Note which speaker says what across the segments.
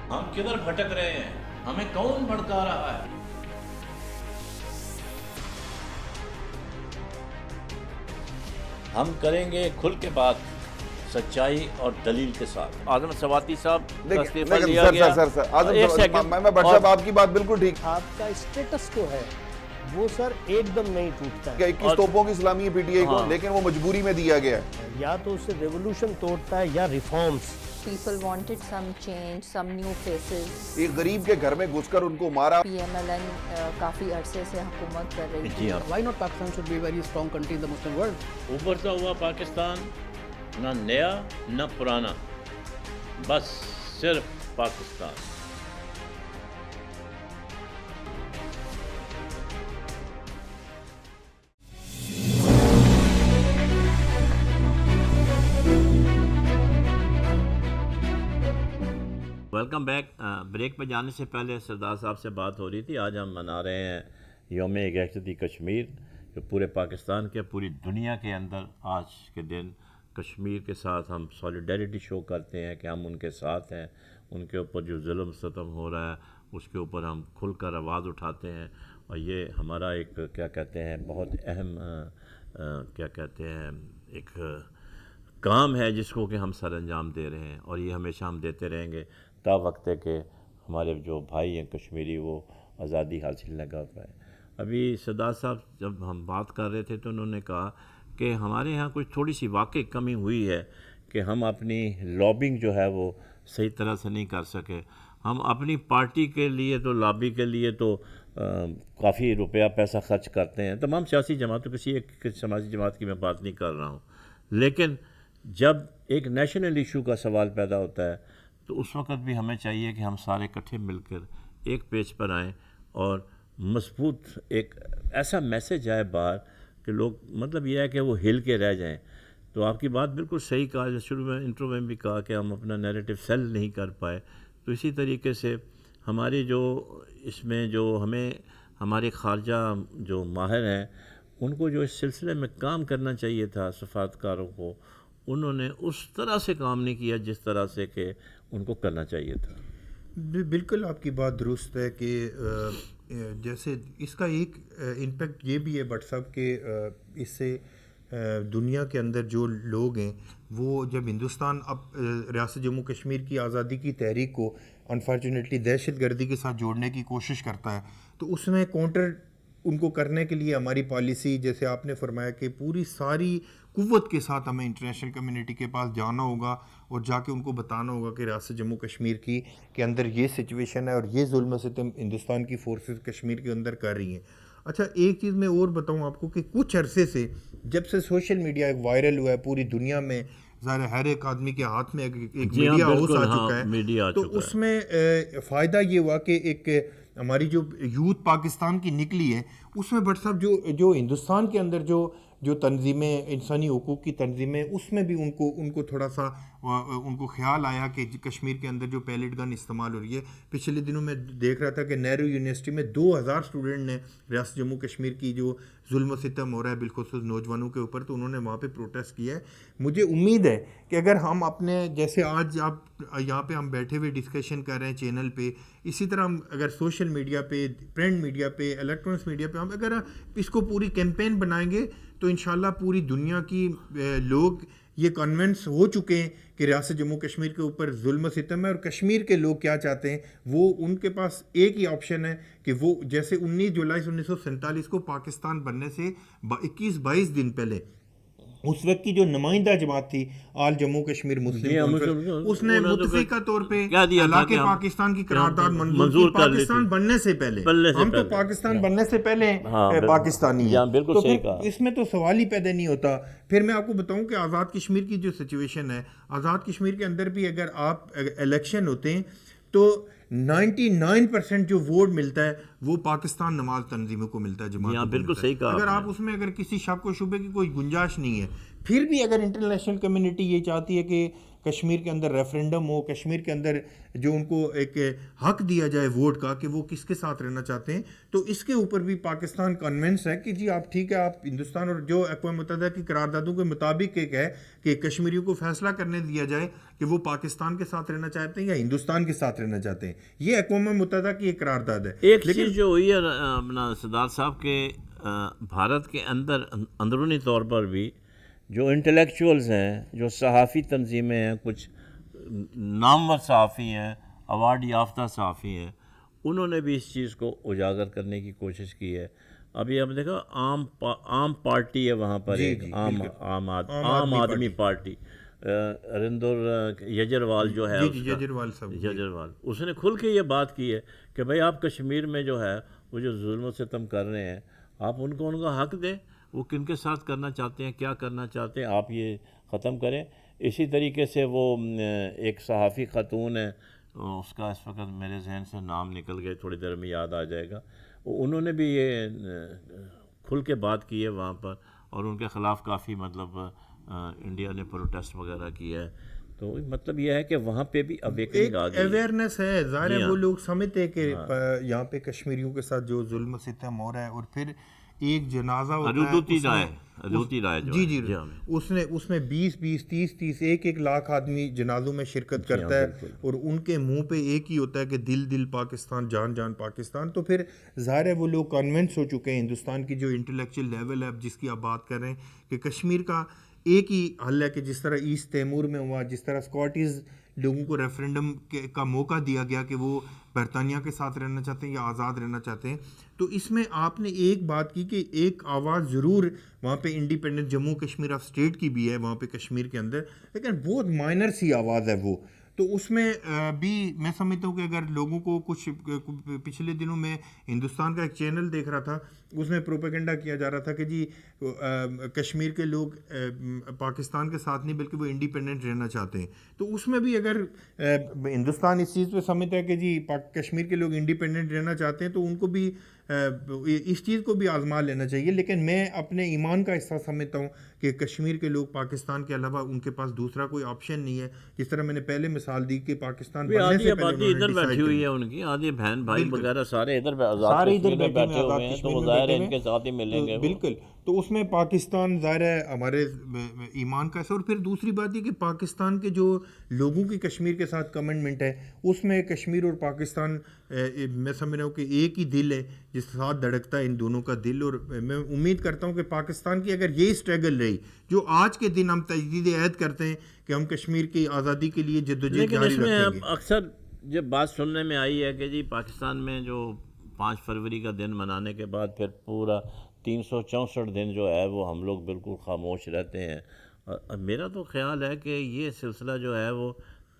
Speaker 1: ہم کدھر بھٹک رہے ہیں؟ ہمیں کون بھڑکا رہا ہے؟ ہم کریں گے کھل کے بات، سچائی اور دلیل کے ساتھ۔ اعظم سواتی صاحب کا استعفیٰ لیا گیا۔
Speaker 2: سر میں بٹ صاحب آپ کی بات بالکل ٹھیک۔
Speaker 3: آپ کا اسٹیٹس جو ہے وہ سر ایک دم نہیں ٹوٹتا ہے۔
Speaker 2: 21 توپوں کی سلامی ہے پی ٹی آئی کو، لیکن وہ مجبوری میں دیا گیا ہے۔
Speaker 3: یا تو اسے ریولوشن توڑتا ہے یا reforms.
Speaker 4: People wanted some change, some new faces.
Speaker 2: ایک غریب کے گھر میں گھس کر ان کو مارا۔
Speaker 4: PMLN کافی عرصے سے حکومت کر رہی تھی۔
Speaker 5: Why not Pakistan should be a very strong country in the Muslim world?
Speaker 1: ابھرتا ہوا پاکستان، نہ نیا نہ پرانا، بس صرف پاکستان۔ Welcome back. بریک پہ جانے سے پہلے سردار صاحب سے بات ہو رہی تھی۔ آج ہم منا رہے ہیں یوم یکجہتی کشمیر، جو پورے پاکستان کے، پوری دنیا کے اندر آج کے دن کشمیر کے ساتھ ہم سولیڈیرٹی شو کرتے ہیں کہ ہم ان کے ساتھ ہیں۔ ان کے اوپر جو ظلم ستم ہو رہا ہے اس کے اوپر ہم کھل کر آواز اٹھاتے ہیں، اور یہ ہمارا ایک کیا کہتے ہیں بہت اہم کیا کہتے ہیں ایک کام ہے جس کو کہ ہم سر انجام دے رہے ہیں، اور یہ ہمیشہ ہم دیتے رہیں گے تا وقت ہے کہ ہمارے جو بھائی ہیں کشمیری وہ آزادی حاصل نہ کر پائے۔ ابھی سردار صاحب جب ہم بات کر رہے تھے تو انہوں نے کہا کہ ہمارے ہاں کچھ تھوڑی سی واقعی کمی ہوئی ہے کہ ہم اپنی لابنگ جو ہے وہ صحیح طرح سے نہیں کر سکے۔ ہم اپنی پارٹی کے لیے تو لابی کے لیے تو کافی روپیہ پیسہ خرچ کرتے ہیں، تمام سیاسی جماعتوں، کسی ایک سماجی جماعت کی میں بات نہیں کر رہا ہوں، لیکن جب ایک نیشنل ایشو کا سوال پیدا ہوتا ہے تو اس وقت بھی ہمیں چاہیے کہ ہم سارے اکٹھے مل کر ایک پیج پر آئیں اور مضبوط ایک ایسا میسج آئے باہر کہ لوگ، مطلب یہ ہے کہ وہ ہل کے رہ جائیں۔ تو آپ کی بات بالکل صحیح کہا، شروع میں انٹرو میں بھی کہا کہ ہم اپنا نیریٹو سیل نہیں کر پائے، تو اسی طریقے سے ہماری جو اس میں جو ہمیں ہمارے خارجہ جو ماہر ہیں ان کو جو اس سلسلے میں کام کرنا چاہیے تھا، سفارتکاروں کو، انہوں نے اس طرح سے کام نہیں کیا جس طرح سے کہ ان کو کرنا چاہیے تھا۔
Speaker 6: بالکل آپ کی بات درست ہے کہ جیسے اس کا ایک امپیکٹ یہ بھی ہے بٹ صاحب کہ اس سے دنیا کے اندر جو لوگ ہیں وہ جب ہندوستان اب ریاست جموں کشمیر کی آزادی کی تحریک کو انفارچونیٹلی دہشت گردی کے ساتھ جوڑنے کی کوشش کرتا ہے، تو اس میں کاؤنٹر ان کو کرنے کے لیے ہماری پالیسی، جیسے آپ نے فرمایا کہ پوری ساری قوت کے ساتھ ہمیں انٹرنیشنل کمیونٹی کے پاس جانا ہوگا اور جا کے ان کو بتانا ہوگا کہ ریاست جموں کشمیر کی کے اندر یہ سچویشن ہے اور یہ ظلم و ستم ہندوستان کی فورسز کشمیر کے اندر کر رہی ہیں۔ اچھا ایک چیز میں اور بتاؤں آپ کو کہ کچھ عرصے سے جب سے سوشل میڈیا ایک وائرل ہوا ہے پوری دنیا میں، ظاہر ہر ایک آدمی کے ہاتھ میں ایک میڈیا ہاؤس آ چکا ہے، تو اس میں فائدہ یہ ہوا کہ ایک ہماری جو یوتھ پاکستان کی نکلی ہے، اس میں بٹ صاحب جو ہندوستان کے اندر جو تنظیمیں، انسانی حقوق کی تنظیمیں، اس میں بھی ان کو تھوڑا سا ان کو خیال آیا کہ کشمیر کے اندر جو پیلٹ گن استعمال ہو رہی ہے۔ پچھلے دنوں میں دیکھ رہا تھا کہ نہرو یونیورسٹی میں 2000 اسٹوڈنٹ نے ریاست جموں کشمیر کی جو ظلم و ستم ہو رہا ہے بالخصوص نوجوانوں کے اوپر، تو انہوں نے وہاں پہ پروٹیسٹ کیا ہے۔ مجھے امید ہے کہ اگر ہم اپنے جیسے آج آپ یہاں پہ ہم بیٹھے ہوئے ڈسکشن کر رہے ہیں چینل پہ، اسی طرح ہم اگر سوشل میڈیا پہ، پرنٹ میڈیا پہ، الیکٹرانکس میڈیا پہ ہم اگر اس کو پوری کیمپین بنائیں گے تو انشاءاللہ پوری دنیا کی لوگ یہ کنونس ہو چکے ہیں کہ ریاست جموں کشمیر کے اوپر ظلم و ستم ہے، اور کشمیر کے لوگ کیا چاہتے ہیں، وہ ان کے پاس ایک ہی آپشن ہے کہ وہ جیسے 19 جولائی 1947 کو پاکستان بننے سے 21-22 دن پہلے اس وقت کی جو نمائندہ جماعت تھی آل جموں کشمیر مسلم کانفرنس، اس نے متفقہ طور پہ علاقے پاکستان کی قرارداد منظور کی پاکستان بننے سے پہلے۔ ہم تو پاکستان بننے سے پہلے پاکستانی ہیں، تو اس میں تو سوال ہی پیدا نہیں ہوتا۔ پھر میں آپ کو بتاؤں کہ آزاد کشمیر کی جو سچویشن ہے، آزاد کشمیر کے اندر بھی اگر آپ الیکشن ہوتے ہیں تو 99% جو ووٹ ملتا ہے وہ پاکستان نماز تنظیموں کو ملتا ہے، جماعت بالکل صحیح کہا۔ اگر آپ اس میں اگر کسی شک و شبے کی کوئی گنجائش نہیں ہے، پھر بھی اگر انٹرنیشنل کمیونٹی یہ چاہتی ہے کہ کشمیر کے اندر ریفرینڈم ہو, کشمیر کے اندر جو ان کو ایک حق دیا جائے ووٹ کا کہ وہ کس کے ساتھ رہنا چاہتے ہیں, تو اس کے اوپر بھی پاکستان کنونس ہے کہ جی آپ ٹھیک ہے, آپ ہندوستان اور جو اقوام متحدہ کی قراردادوں کے مطابق ایک ہے کہ کشمیریوں کو فیصلہ کرنے دیا جائے کہ وہ پاکستان کے ساتھ رہنا چاہتے ہیں یا ہندوستان کے ساتھ رہنا چاہتے ہیں. یہ اقوام متحدہ کی ایک قرارداد ہے.
Speaker 1: ایک چیز جو ہوئی ہے اپنا سردار صاحب کے بھارت کے اندر اندرونی طور پر بھی جو انٹلیکچوئلز ہیں, جو صحافی تنظیمیں ہیں, کچھ نامور صحافی ہیں, ایوارڈ یافتہ صحافی ہیں, انہوں نے بھی اس چیز کو اجاگر کرنے کی کوشش کی ہے. ابھی ہم دیکھا عام پارٹی ہے وہاں پر, ایک عام آدمی پارٹی, رندر یجروال جو ہے, یجروال, اس نے کھل کے یہ بات کی ہے کہ بھائی آپ کشمیر میں جو ہے وہ جو ظلم و ستم کر رہے ہیں, آپ ان کو ان کا حق دیں, وہ کن کے ساتھ کرنا چاہتے ہیں, کیا کرنا چاہتے ہیں, آپ یہ ختم کریں. اسی طریقے سے وہ ایک صحافی خاتون ہے, اس کا اس وقت میرے ذہن سے نام نکل گئے, تھوڑی دیر میں یاد آ جائے گا, انہوں نے بھی یہ کھل کے بات کی ہے وہاں پر, اور ان کے خلاف کافی مطلب انڈیا نے پروٹیسٹ وغیرہ کیا ہے. تو مطلب یہ ہے کہ وہاں پہ بھی اویکننگ آ گئی,
Speaker 6: اویئرنیس ہے. ظاہر ہے وہ لوگ سمجھتے ہیں کہ یہاں پہ کشمیریوں کے ساتھ جو ظلم و ستم ہو رہا ہے, اور پھر ایک جنازہ ہوتا ہے, جی اس میں 20 30 1 لاکھ آدمی جنازوں میں شرکت کرتا ہے, اور ان کے منہ پہ ایک ہی ہوتا ہے کہ دل پاکستان, جان پاکستان. تو پھر ظاہر ہے وہ لوگ کنونس ہو چکے ہیں. ہندوستان کی جو انٹلیکچوئل لیول ہے جس کی آپ بات کر رہے ہیں کہ کشمیر کا ایک ہی حل ہے کہ جس طرح ایسٹ تیمور میں ہوا, جس طرح اسکاٹیز لوگوں کو ریفرینڈم کا موقع دیا گیا کہ وہ برطانیہ کے ساتھ رہنا چاہتے ہیں یا آزاد رہنا چاہتے ہیں, تو اس میں آپ نے ایک بات کی کہ ایک آواز ضرور وہاں پہ independent Jammu Kashmir of state کی بھی ہے وہاں پہ کشمیر کے اندر, لیکن بہت مائنر سی آواز ہے وہ. تو اس میں بھی میں سمجھتا ہوں کہ اگر لوگوں کو کچھ پچھلے دنوں میں ہندوستان کا ایک چینل دیکھ رہا تھا, اس میں پروپیگنڈا کیا جا رہا تھا کہ جی کشمیر کے لوگ پاکستان کے ساتھ نہیں بلکہ وہ انڈیپینڈنٹ رہنا چاہتے ہیں. تو اس میں بھی اگر ہندوستان اس چیز پہ سمجھتا ہے کہ جی کشمیر کے لوگ انڈیپینڈنٹ رہنا چاہتے ہیں, تو ان کو بھی اس چیز کو بھی آزما لینا چاہیے. لیکن میں اپنے ایمان کا حصہ سمجھتا ہوں کہ کشمیر کے لوگ پاکستان کے علاوہ ان کے پاس دوسرا کوئی آپشن نہیں ہے. جس طرح میں نے پہلے مثال دی کہ پاکستان بننے سے پہلے
Speaker 1: ادھر بیٹھی ہوئی ہے, ان کی آدھی بہن بھائی وغیرہ سارے ادھر بیٹھے ہوئے ہیں, تو وہ ظاہر ہے ان کے ساتھ ہی ملیں گے.
Speaker 6: بالکل. تو اس میں پاکستان ظاہر ہے ہمارے ایمان کا ہے. اور پھر دوسری بات یہ کہ پاکستان کے جو لوگوں کی کشمیر کے ساتھ کمٹمنٹ ہے, اس میں کشمیر اور پاکستان میں سمجھ رہا ہوں کہ ایک ہی دل ہے جس ساتھ دھڑکتا ہے ان دونوں کا دل. اور میں امید کرتا ہوں کہ پاکستان کی اگر یہ اسٹرگل رہی جو آج کے دن ہم تجدید عہد کرتے ہیں کہ ہم کشمیر کی آزادی کے لیے جدوجہد جاری رکھیں گے.
Speaker 1: لیکن اس میں اکثر جب بات سننے میں آئی ہے کہ جی پاکستان میں جو 5 فروری کا دن منانے کے بعد پھر پورا 364 دن جو ہے وہ ہم لوگ بالکل خاموش رہتے ہیں. میرا تو خیال ہے کہ یہ سلسلہ جو ہے وہ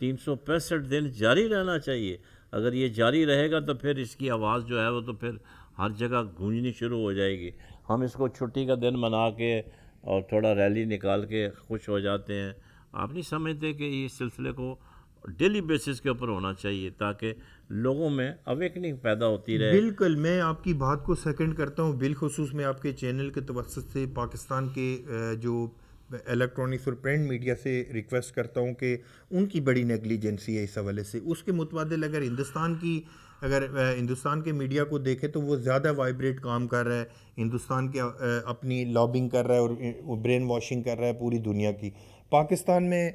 Speaker 1: 365 دن جاری رہنا چاہیے. اگر یہ جاری رہے گا تو پھر اس کی آواز جو ہے وہ تو پھر ہر جگہ گونجنی شروع ہو جائے گی. ہم اس کو چھٹی کا دن منا کے اور تھوڑا ریلی نکال کے خوش ہو جاتے ہیں. آپ نہیں سمجھتے کہ اس سلسلے کو ڈیلی بیسس کے اوپر ہونا چاہیے تاکہ لوگوں میں اویکننگ پیدا ہوتی رہے؟
Speaker 6: بالکل, میں آپ کی بات کو سیکنڈ کرتا ہوں. بالخصوص میں آپ کے چینل کے توسط سے پاکستان کے جو الیکٹرانکس اور پرنٹ میڈیا سے ریکویسٹ کرتا ہوں کہ ان کی بڑی نیگلیجنسی ہے اس حوالے سے. اس کے متبادل اگر ہندوستان کے میڈیا کو دیکھے تو وہ زیادہ وائبریٹ کام کر رہا ہے, ہندوستان کے اپنی لابنگ کر رہا ہے اور برین واشنگ کر رہا ہے پوری دنیا کی. پاکستان میں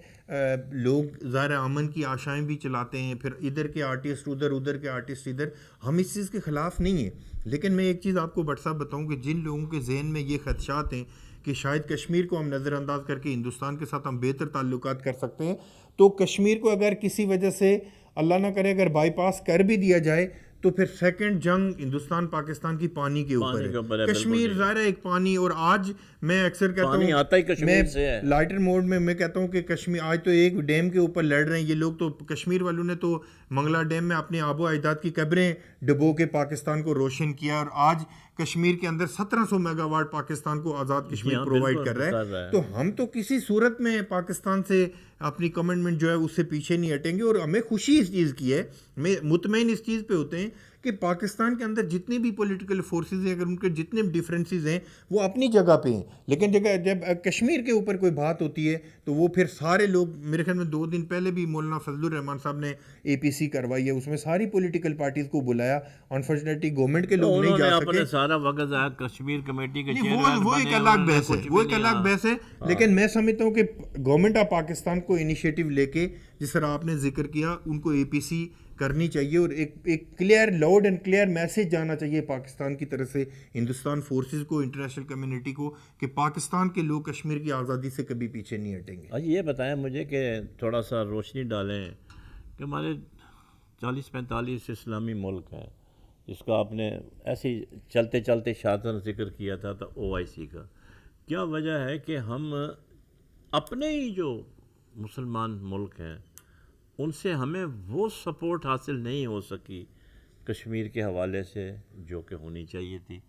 Speaker 6: لوگ ظاہر امن کی آشائیں بھی چلاتے ہیں, پھر ادھر کے آرٹسٹ ادھر کے آرٹسٹ ادھر. ہم اس چیز کے خلاف نہیں ہیں, لیکن میں ایک چیز آپ کو بٹ صاحب بتاؤں کہ جن لوگوں کے ذہن میں یہ خدشات ہیں کہ شاید کشمیر کو ہم نظر انداز کر کے ہندوستان کے ساتھ ہم بہتر تعلقات کر سکتے ہیں, تو کشمیر کو اگر کسی وجہ سے اللہ نہ کرے اگر بائی پاس کر بھی دیا جائے تو پھر سیکنڈ جنگ ہندوستان پاکستان کی پانی کے اوپر ہے. کشمیر ظاہر ہے ایک پانی, اور آج میں اکثر کہتا ہوں میں لائٹر موڈ میں کہتا ہوں کہ کشمیر آج تو ایک ڈیم کے اوپر لڑ رہے ہیں یہ لوگ. تو کشمیر والوں نے تو منگلا ڈیم میں اپنے آب و اجداد کی قبریں ڈبو کے پاکستان کو روشن کیا, اور آج کشمیر کے اندر 1700 میگا واٹ پاکستان کو آزاد کشمیر پرووائڈ کر رہا ہے. تو ہم تو کسی صورت میں پاکستان سے اپنی کمٹمنٹ جو ہے اس سے پیچھے نہیں ہٹیں گے. اور ہمیں خوشی اس چیز کی ہے, میں مطمئن اس چیز پہ ہوتے ہیں کہ پاکستان کے اندر جتنے بھی پولیٹیکل فورسز ہیں، اگر ان کے جتنے ڈفرینسز ہیں وہ اپنی جگہ پہ ہیں، لیکن جب کشمیر کے اوپر کوئی بات ہوتی ہے تو وہ پھر سارے لوگ، میرے خیال میں 2 دن پہلے بھی مولانا فضل الرحمان صاحب نے APC کروائی ہے، اس میں ساری پولیٹیکل پارٹیز کو بلایا، انفارچونیٹلی گورنمنٹ کے لوگ نہیں جا سکے.
Speaker 1: سارا وقت ضائع کشمیر کمیٹی کے
Speaker 6: وہ ایک الگ بحث ہے، وہ ایک الگ بحث ہے. لیکن میں سمجھتا ہوں کہ گورنمنٹ آف پاکستان کو انیشیٹو لے کے، جس طرح آپ نے ذکر کیا، ان کو APC کرنی چاہیے اور ایک clear, loud and clear message جانا چاہیے پاکستان کی طرف سے ہندوستان فورسز کو، انٹرنیشنل کمیونٹی کو، کہ پاکستان کے لوگ کشمیر کی آزادی سے کبھی پیچھے نہیں ہٹیں گے.
Speaker 1: یہ بتائیں مجھے کہ تھوڑا سا روشنی ڈالیں کہ ہمارے 40-45 اسلامی ملک ہیں، جس کا آپ نے ایسے چلتے چلتے شاطن ذکر کیا تھا OIC کا. کیا وجہ ہے کہ ہم اپنے ہی جو مسلمان ملک ہیں ان سے ہمیں وہ سپورٹ حاصل نہیں ہو سکی کشمیر کے حوالے سے جو کہ ہونی چاہیے تھی؟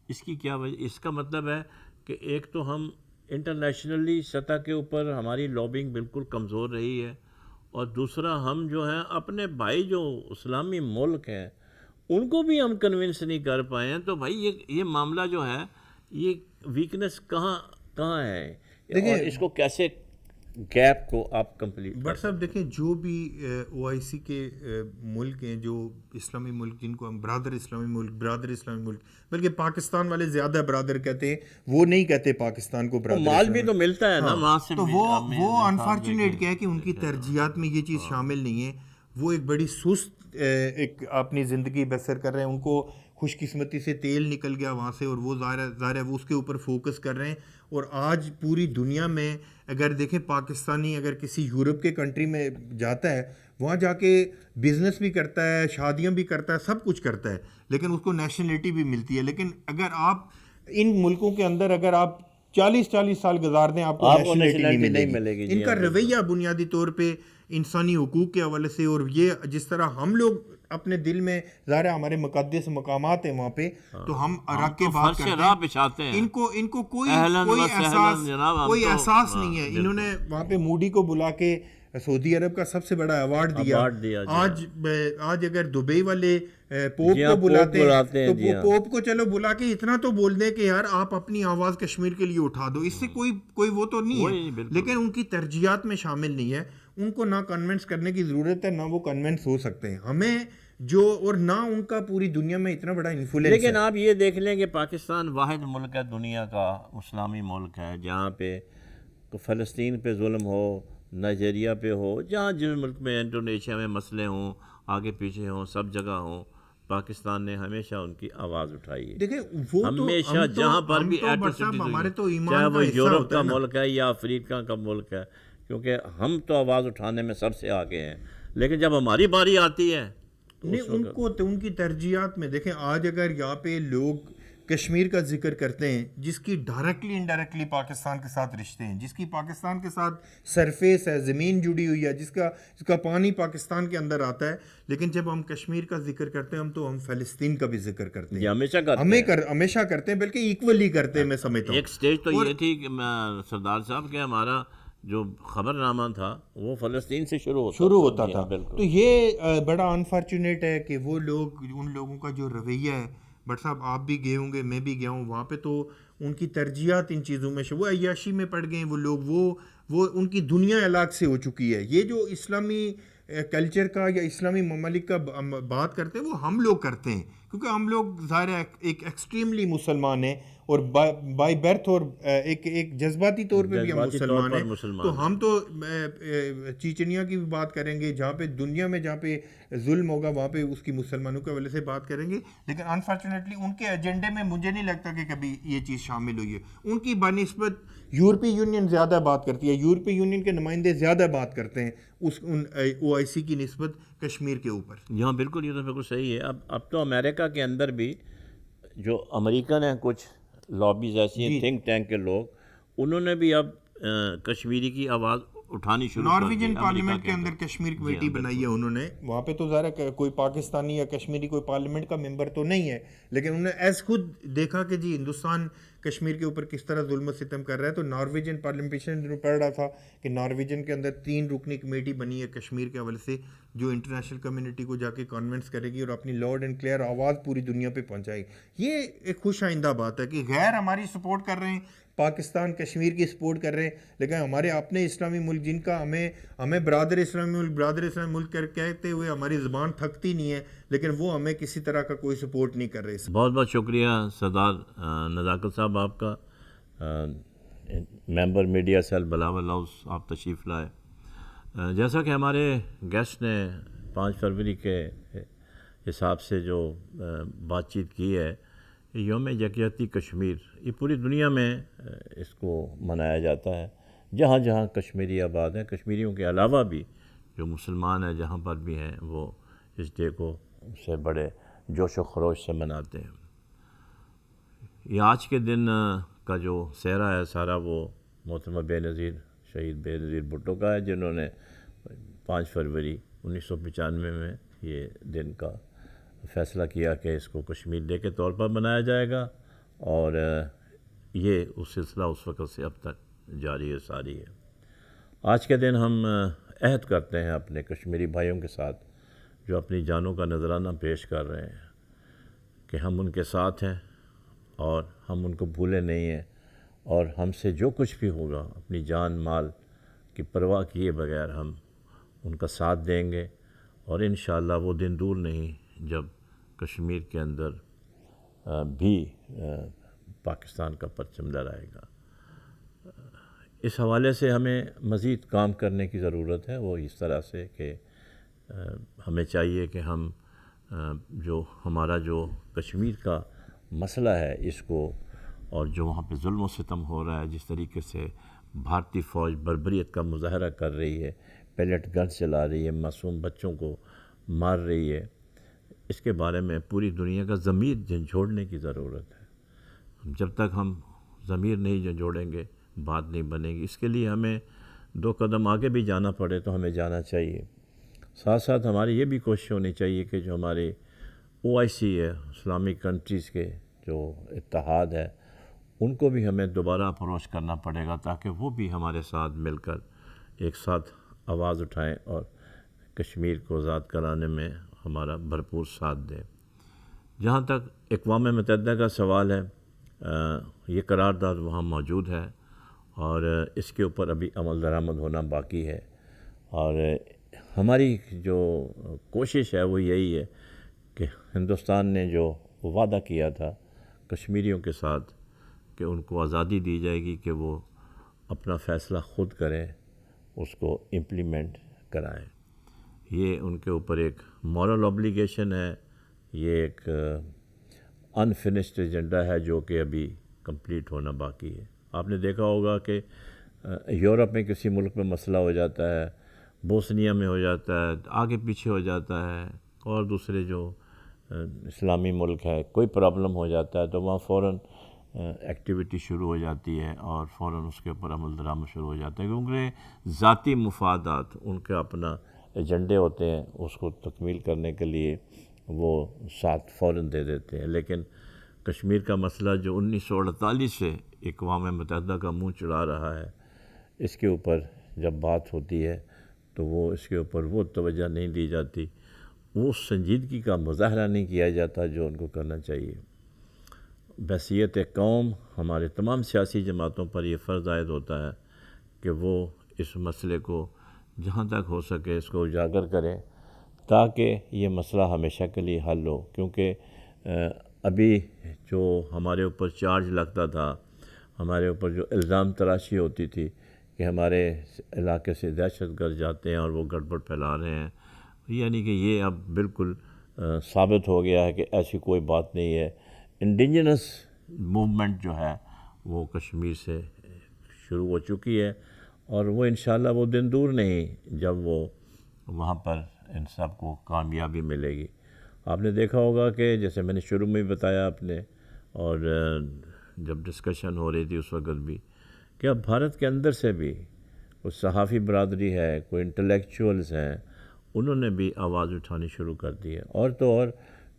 Speaker 1: اس کی کیا وجہ؟ اس کا مطلب ہے کہ ایک تو ہم انٹرنیشنلی سطح کے اوپر ہماری لابنگ بالکل کمزور رہی ہے، اور دوسرا ہم جو ہیں اپنے بھائی جو اسلامی ملک ہیں ان کو بھی ہم کنونس نہیں کر پائے ہیں. تو بھائی یہ معاملہ جو ہے، یہ ویکنس کہاں ہے، اور اس کو کیسے گیپ کو آپ کمپلیٹ؟
Speaker 6: بٹ صاحب دیکھیں، جو بھی OIC کے ملک ہیں، جو اسلامی ملک جن کو ہم برادر اسلامی ملک، بلکہ پاکستان والے زیادہ برادر کہتے ہیں، وہ نہیں کہتے پاکستان کو برادر.
Speaker 1: مال بھی تو ملتا ہے نا وہاں سے.
Speaker 6: تو وہ انفارچونیٹ کیا ہے کہ ان کی ترجیحات میں یہ چیز شامل نہیں ہے. وہ ایک بڑی سست ایک اپنی زندگی بسر کر رہے ہیں، ان کو خوش قسمتی سے تیل نکل گیا وہاں سے، اور وہ ظاہر ہے وہ اس کے اوپر فوکس کر رہے ہیں. اور آج پوری دنیا میں اگر دیکھیں، پاکستانی اگر کسی یورپ کے کنٹری میں جاتا ہے، وہاں جا کے بزنس بھی کرتا ہے، شادیاں بھی کرتا ہے، سب کچھ کرتا ہے، لیکن اس کو نیشنلٹی بھی ملتی ہے. لیکن اگر آپ ان ملکوں کے اندر اگر آپ 40 سال گزار دیں، آپ کو نیشنلٹی نہیں ملے گی. ان کا رویہ بنیادی طور پہ انسانی حقوق کے حوالے سے، اور یہ جس طرح ہم لوگ اپنے دل میں، ظاہر ہمارے مقدس مقامات ہیں وہاں پہ، تو ہم رکھ کے بات کرتے ہیں. ان کو کوئی احساس نہیں ہے. انہوں نے وہاں پہ مودی کو بلا کے سعودی عرب کا سب سے بڑا ایوارڈ دیا. آج اگر دبئی والے پوپ کو بلاتے ہیں تو پوپ کو چلو بلا کے اتنا تو بول دیں کہ یار آپ اپنی آواز کشمیر کے لیے اٹھا دو. اس سے کوئی وہ تو نہیں ہے، لیکن ان کی ترجیحات میں شامل نہیں ہے. ان کو نہ کنونس کرنے کی ضرورت ہے، نہ وہ کنونس ہو سکتے ہیں ہمیں اور نہ ان کا پوری دنیا میں اتنا بڑا انفلوئنس ہے.
Speaker 1: لیکن آپ یہ دیکھ لیں کہ پاکستان واحد ملک ہے دنیا کا، اسلامی ملک ہے، جہاں پہ فلسطین پہ ظلم ہو، نائجیریا پہ ہو، جہاں جس ملک میں انڈونیشیا میں مسئلے ہوں، آگے پیچھے ہوں، سب جگہ ہوں، پاکستان نے ہمیشہ ان کی آواز اٹھائی ہے.
Speaker 6: دیکھیں وہ
Speaker 1: ہمیشہ جہاں پر بھی چاہے وہ یورپ کا ملک ہے یا افریقہ کا ملک ہے، کیونکہ ہم تو آواز اٹھانے میں سب سے آگے ہیں. لیکن جب ہماری باری آتی ہے
Speaker 6: نہیں، ان کی ترجیحات میں دیکھیں، آج اگر یہاں پہ لوگ کشمیر کا ذکر کرتے ہیں جس کی ڈائریکٹلی انڈائریکٹلی پاکستان کے ساتھ رشتے ہیں، جس کی پاکستان کے ساتھ سرفیس ہے، زمین جڑی ہوئی ہے، جس کا پانی پاکستان کے اندر آتا ہے، لیکن جب ہم کشمیر کا ذکر کرتے ہیں ہم فلسطین کا بھی ذکر کرتے ہیں، ہمیشہ کرتے ہیں، بلکہ ایکولی کرتے ہیں. میں سمجھتا ہوں
Speaker 1: ایک سٹیج تو یہ تھی کہ سردار صاحب کہ ہمارا جو خبر نامہ تھا وہ فلسطین سے شروع ہوتا تھا.
Speaker 6: تو یہ بڑا انفارچونیٹ ہے کہ وہ لوگ، ان لوگوں کا جو رویہ ہے، بٹ صاحب آپ بھی گئے ہوں گے، میں بھی گیا ہوں وہاں پہ، تو ان کی ترجیحات ان چیزوں میں وہ عیاشی میں پڑ گئے. وہ لوگ وہ ان کی دنیا الگ سے ہو چکی ہے. یہ جو اسلامی کلچر کا یا اسلامی ممالک کا بات کرتے ہیں وہ ہم لوگ کرتے ہیں، کیونکہ ہم لوگ ظاہر ایک ایکسٹریملی مسلمان ہیں، اور بائی برتھ اور ایک جذباتی طور پہ بھی ہم مسلمان ہیں. تو ہم تو چیچنیا کی بھی بات کریں گے، جہاں پہ دنیا میں جہاں پہ ظلم ہوگا وہاں پہ اس کی مسلمانوں کے حوالے سے بات کریں گے. لیکن انفارچونیٹلی ان کے ایجنڈے میں مجھے نہیں لگتا کہ کبھی یہ چیز شامل ہوئی ہے. ان کی بنسبت یورپی یونین زیادہ بات کرتی ہے، یورپی یونین کے نمائندے زیادہ بات کرتے ہیں ان OIC کی نسبت کشمیر کے اوپر.
Speaker 1: یہاں بالکل، یہ تو بالکل صحیح ہے. اب تو امریکہ کے اندر بھی جو امریکن ہیں، کچھ لابیز ایسی ہیں، تھنک ٹینک کے لوگ، انہوں نے بھی اب کشمیری کی آواز اٹھانی شروع کر دی.
Speaker 6: نارویجن پارلیمنٹ کے اندر کشمیر کمیٹی بنائی ہے انہوں نے. وہاں پہ تو ظاہر کوئی پاکستانی یا کشمیری کوئی پارلیمنٹ کا ممبر تو نہیں ہے، لیکن انہوں نے ایز خود دیکھا کہ جی ہندوستان کشمیر کے اوپر کس طرح ظلم و ستم کر رہا ہے. تو نارویجن پارلیمنٹیشن جو پڑھ رہا تھا کہ نارویجن کے اندر 3 رکنی کمیٹی بنی ہے کشمیر کے حوالے سے جو انٹرنیشنل کمیونٹی کو جا کے کانونس کرے گی اور اپنی لاؤڈ اینڈ کلیئر آواز پوری دنیا پہ پہنچائے گی. یہ ایک خوش آئندہ بات ہے کہ غیر ہماری سپورٹ کر رہے ہیں, پاکستان کشمیر کی سپورٹ کر رہے ہیں, لیکن ہمارے اپنے اسلامی ملک جن کا ہمیں برادر اسلامی ملک کہتے ہوئے ہماری زبان تھکتی نہیں ہے, لیکن وہ ہمیں کسی طرح کا کوئی سپورٹ نہیں کر رہے.
Speaker 1: بہت بہت شکریہ سردار نزاکت صاحب آپ کا. ممبر میڈیا سیل بلاول ہاؤس آپ تشریف لائے. جیسا کہ ہمارے گیسٹ نے 5 فروری کے حساب سے جو بات چیت کی ہے, یوم یکجہتی کشمیر یہ پوری دنیا میں اس کو منایا جاتا ہے. جہاں جہاں کشمیری آباد ہیں, کشمیریوں کے علاوہ بھی جو مسلمان ہیں جہاں پر بھی ہیں وہ اس ڈے کو سے بڑے جوش و خروش سے مناتے ہیں. یہ آج کے دن کا جو سہرا ہے سارا وہ محترمہ بے نظیر شہید بے نظیر بھٹو کا ہے, جنہوں نے 5 فروری 1995 میں یہ دن کا فیصلہ کیا کہ اس کو کشمیر ڈے کے طور پر منایا جائے گا, اور یہ اس سلسلہ اس وقت سے اب تک جاری ہے ساری ہے. آج کے دن ہم عہد کرتے ہیں اپنے کشمیری بھائیوں کے ساتھ جو اپنی جانوں کا نذرانہ پیش کر رہے ہیں کہ ہم ان کے ساتھ ہیں اور ہم ان کو بھولے نہیں ہیں, اور ہم سے جو کچھ بھی ہوگا اپنی جان مال کی پرواہ کیے بغیر ہم ان کا ساتھ دیں گے, اور انشاءاللہ وہ دن دور نہیں جب کشمیر کے اندر بھی پاکستان کا پرچم لہرائے گا. اس حوالے سے ہمیں مزید کام کرنے کی ضرورت ہے, وہ اس طرح سے کہ ہمیں چاہیے کہ ہم جو ہمارا جو کشمیر کا مسئلہ ہے اس کو, اور جو وہاں پہ ظلم و ستم ہو رہا ہے, جس طریقے سے بھارتی فوج بربریت کا مظاہرہ کر رہی ہے, پیلٹ گن چلا رہی ہے, معصوم بچوں کو مار رہی ہے, اس کے بارے میں پوری دنیا کا ضمیر جھنجھوڑنے کی ضرورت ہے. جب تک ہم ضمیر نہیں جھنجھوڑیں گے بات نہیں بنے گی. اس کے لیے ہمیں 2 قدم آگے بھی جانا پڑے تو ہمیں جانا چاہیے. ساتھ ساتھ ہماری یہ بھی کوشش ہونی چاہیے کہ جو ہمارے OIC ہے, اسلامک کنٹریز کے جو اتحاد ہے, ان کو بھی ہمیں دوبارہ اپروچ کرنا پڑے گا تاکہ وہ بھی ہمارے ساتھ مل کر ایک ساتھ آواز اٹھائیں اور کشمیر کو آزاد کرانے میں ہمارا بھرپور ساتھ دیں. جہاں تک اقوام متحدہ کا سوال ہے, یہ قرارداد وہاں موجود ہے اور اس کے اوپر ابھی عمل درآمد ہونا باقی ہے, اور ہماری جو کوشش ہے وہ یہی ہے کہ ہندوستان نے جو وعدہ کیا تھا کشمیریوں کے ساتھ کہ ان کو آزادی دی جائے گی کہ وہ اپنا فیصلہ خود کریں, اس کو امپلیمنٹ کرائیں. یہ ان کے اوپر ایک مورل اوبلیگیشن ہے, یہ ایک انفنشڈ ایجنڈا ہے جو کہ ابھی کمپلیٹ ہونا باقی ہے. آپ نے دیکھا ہوگا کہ یورپ میں کسی ملک میں مسئلہ ہو جاتا ہے, بوسنیا میں ہو جاتا ہے, آگے پیچھے ہو جاتا ہے, اور دوسرے جو اسلامی ملک ہے کوئی پرابلم ہو جاتا ہے تو وہاں فوراً ایکٹیویٹی شروع ہو جاتی ہے اور فوراً اس کے اوپر عمل درآمد شروع ہو جاتا ہے, کیونکہ ذاتی مفادات ان کا اپنا ایجنڈے ہوتے ہیں, اس کو تکمیل کرنے کے لیے وہ ساتھ فوراً دے دیتے ہیں. لیکن کشمیر کا مسئلہ جو 1948 سے اقوام متحدہ کا منہ چڑھا رہا ہے, اس کے اوپر جب بات ہوتی ہے تو وہ اس کے اوپر وہ توجہ نہیں دی جاتی, وہ سنجیدگی کا مظاہرہ نہیں کیا جاتا جو ان کو کرنا چاہیے. بحیثیت قوم ہمارے تمام سیاسی جماعتوں پر یہ فرض عائد ہوتا ہے کہ وہ اس مسئلے کو جہاں تک ہو سکے اس کو اجاگر کریں تاکہ یہ مسئلہ ہمیشہ کے لیے حل ہو. کیونکہ ابھی جو ہمارے اوپر چارج لگتا تھا, ہمارے اوپر جو الزام تراشی ہوتی تھی کہ ہمارے علاقے سے دہشت گرد جاتے ہیں اور وہ گڑبڑ پھیلا رہے ہیں, یعنی کہ یہ اب بالکل ثابت ہو گیا ہے کہ ایسی کوئی بات نہیں ہے. انڈیجنس موومنٹ جو ہے وہ کشمیر سے شروع ہو چکی ہے, اور وہ انشاءاللہ وہ دن دور نہیں جب وہ وہاں پر ان سب کو کامیابی ملے گی. آپ نے دیکھا ہوگا کہ جیسے میں نے شروع میں بھی بتایا آپ نے, اور جب ڈسکشن ہو رہی تھی اس وقت بھی, کہ اب بھارت کے اندر سے بھی کوئی صحافی برادری ہے, کوئی انٹلیکچوئلز ہیں, انہوں نے بھی آواز اٹھانی شروع کر دی ہے. اور تو اور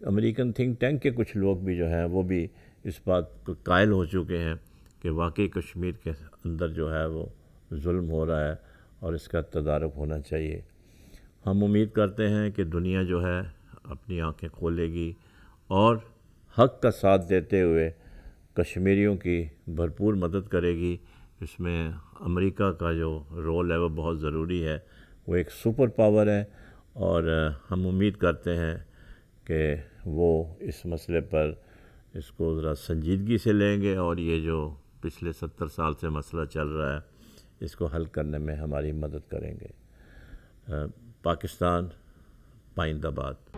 Speaker 1: امریکن تھنک ٹینک کے کچھ لوگ بھی جو ہیں وہ بھی اس بات کو قائل ہو چکے ہیں کہ واقعی کشمیر کے اندر جو ہے وہ ظلم ہو رہا ہے اور اس کا تدارک ہونا چاہیے۔ ہم امید کرتے ہیں کہ دنیا جو ہے اپنی آنکھیں کھولے گی اور حق کا ساتھ دیتے ہوئے کشمیریوں کی بھرپور مدد کرے گی۔ اس میں امریکہ کا جو رول ہے وہ بہت ضروری ہے، وہ ایک سپر پاور ہے، اور ہم امید کرتے ہیں کہ وہ اس مسئلے پر اس کو ذرا سنجیدگی سے لیں گے، اور یہ جو پچھلے 70 سال سے مسئلہ چل رہا ہے اس کو حل کرنے میں ہماری مدد کریں گے۔ پاکستان پائندہ باد۔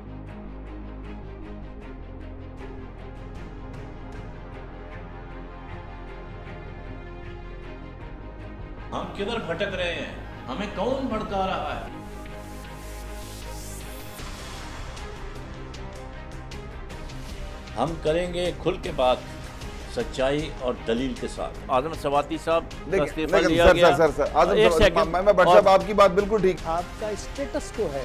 Speaker 7: ہم کدھر بھٹک رہے ہیں؟ ہمیں کون بھڑکا رہا ہے؟
Speaker 1: ہم کریں گے کھل کے بات، سچائی اور دلیل کے ساتھ۔ اعظم سواتی صاحب کا استعفیٰ لیا گیا۔
Speaker 2: سر میں بٹ صاحب آپ کی بات بالکل ٹھیک۔
Speaker 3: آپ کا اسٹیٹس کو ہے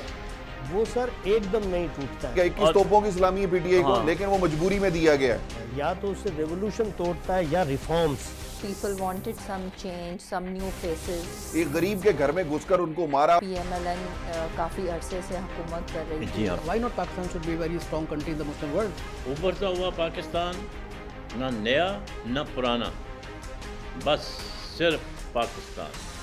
Speaker 3: وہ سر ایک دم نہیں ٹوٹتا ہے،
Speaker 2: 21 توپوں کی سلامی ہے پی ٹی آئی کو، لیکن وہ مجبوری میں دیا گیا ہے۔
Speaker 3: یا تو اسے ریولوشن توڑتا ہے یا reforms.
Speaker 4: People wanted some change, some new faces.
Speaker 2: ایک غریب کے گھر میں گھس کر ان کو مارا۔
Speaker 4: PMLN کافی عرصے سے حکومت کر رہی تھی۔
Speaker 1: جی ہاں،
Speaker 5: Why not Pakistan should be a very strong country in the Muslim world?
Speaker 1: ابھرتا ہوا پاکستان، نہ نیا نہ پرانا، بس صرف پاکستان۔